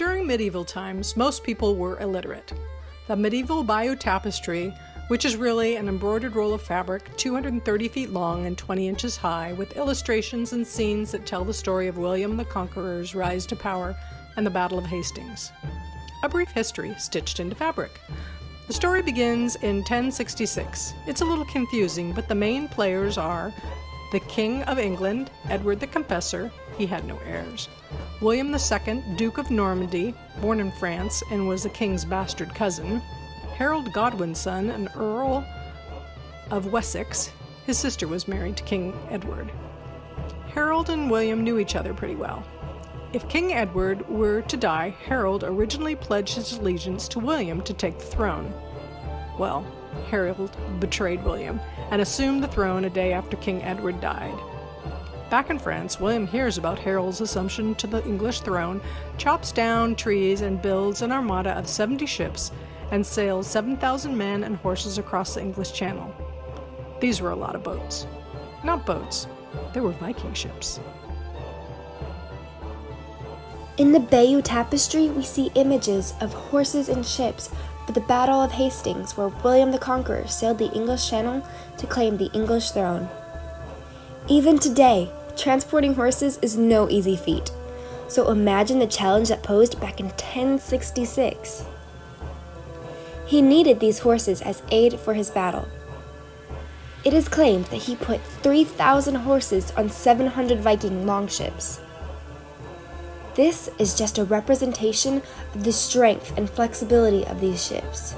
During medieval times, most people were illiterate. The medieval Bayeux Tapestry, which is really an embroidered roll of fabric 230 feet long and 20 inches high, with illustrations and scenes that tell the story of William the Conqueror's rise to power and the Battle of Hastings. A brief history stitched into fabric. The story begins in 1066. It's a little confusing, but the main players are the King of England, Edward the Confessor, he had no heirs, William II, Duke of Normandy, born in France and was the king's bastard cousin, Harold Godwin's son, an Earl of Wessex. His sister was married to King Edward. Harold and William knew each other pretty well. If King Edward were to die, Harold originally pledged his allegiance to William to take the throne. Well, Harold betrayed William and assumed the throne a day after King Edward died. Back in France, William hears about Harold's assumption to the English throne, chops down trees, and builds an armada of 70 ships and sails 7,000 men and horses across the English Channel. These were a lot of boats. Not boats, they were Viking ships. In the Bayeux Tapestry, we see images of horses and ships for the Battle of Hastings, where William the Conqueror sailed the English Channel to claim the English throne. Even today, transporting horses is no easy feat, so imagine the challenge that posed back in 1066. He needed these horses as aid for his battle. It is claimed that he put 3,000 horses on 700 Viking longships. This is just a representation of the strength and flexibility of these ships.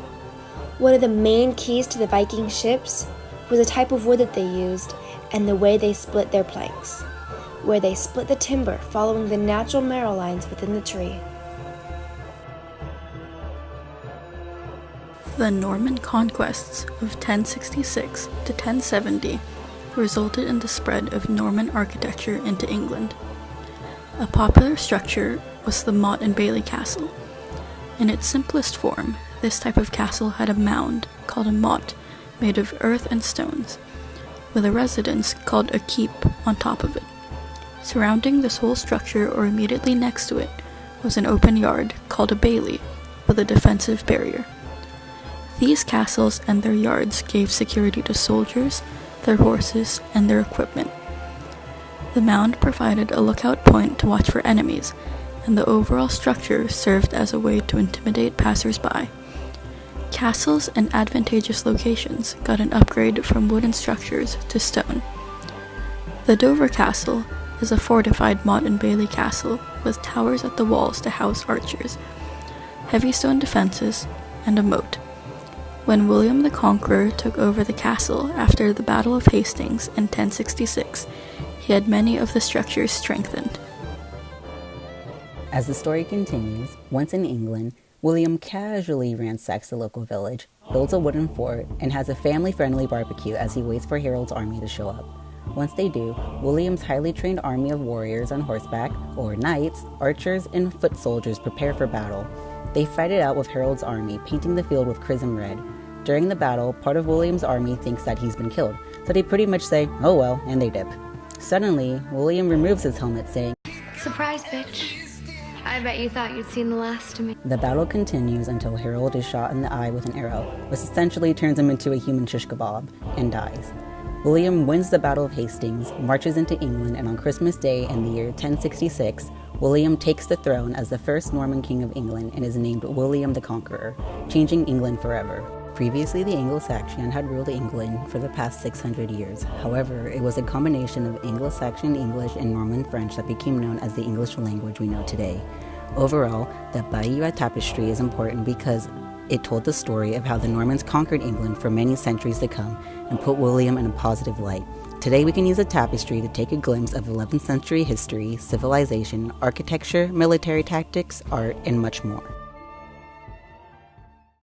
One of the main keys to the Viking ships was the type of wood that they used and the way they split their planks, where they split the timber following the natural marrow lines within the tree. The Norman conquests of 1066 to 1070 resulted in the spread of Norman architecture into England. A popular structure was the Motte and Bailey Castle. In its simplest form, this type of castle had a mound, called a motte, made of earth and stones, with a residence called a keep on top of it. Surrounding this whole structure or immediately next to it was an open yard called a bailey, with a defensive barrier. These castles and their yards gave security to soldiers, their horses, and their equipment. The mound provided a lookout point to watch for enemies, and the overall structure served as a way to intimidate passers-by. Castles and advantageous locations got an upgrade from wooden structures to stone. The Dover Castle is a fortified Motte and Bailey castle with towers at the walls to house archers, heavy stone defenses, and a moat. When William the Conqueror took over the castle after the Battle of Hastings in 1066, he had many of the structures strengthened. As the story continues, once in England, William casually ransacks the local village, builds a wooden fort, and has a family-friendly barbecue as he waits for Harold's army to show up. Once they do, William's highly trained army of warriors on horseback, or knights, archers, and foot soldiers prepare for battle. They fight it out with Harold's army, painting the field with crimson red. During the battle, part of William's army thinks that he's been killed, so they pretty much say, "Oh well," and they dip. Suddenly, William removes his helmet, saying, "Surprise, bitch. I bet you thought you'd seen the last of me." The battle continues until Harold is shot in the eye with an arrow, which essentially turns him into a human shish kebab, and dies. William wins the Battle of Hastings, marches into England, and on Christmas Day in the year 1066, William takes the throne as the first Norman king of England and is named William the Conqueror, changing England forever. Previously, the Anglo-Saxon had ruled England for the past 600 years. However, it was a combination of Anglo-Saxon English and Norman French that became known as the English language we know today. Overall, the Bayeux Tapestry is important because it told the story of how the Normans conquered England for many centuries to come and put William in a positive light. Today we can use a tapestry to take a glimpse of 11th century history, civilization, architecture, military tactics, art, and much more.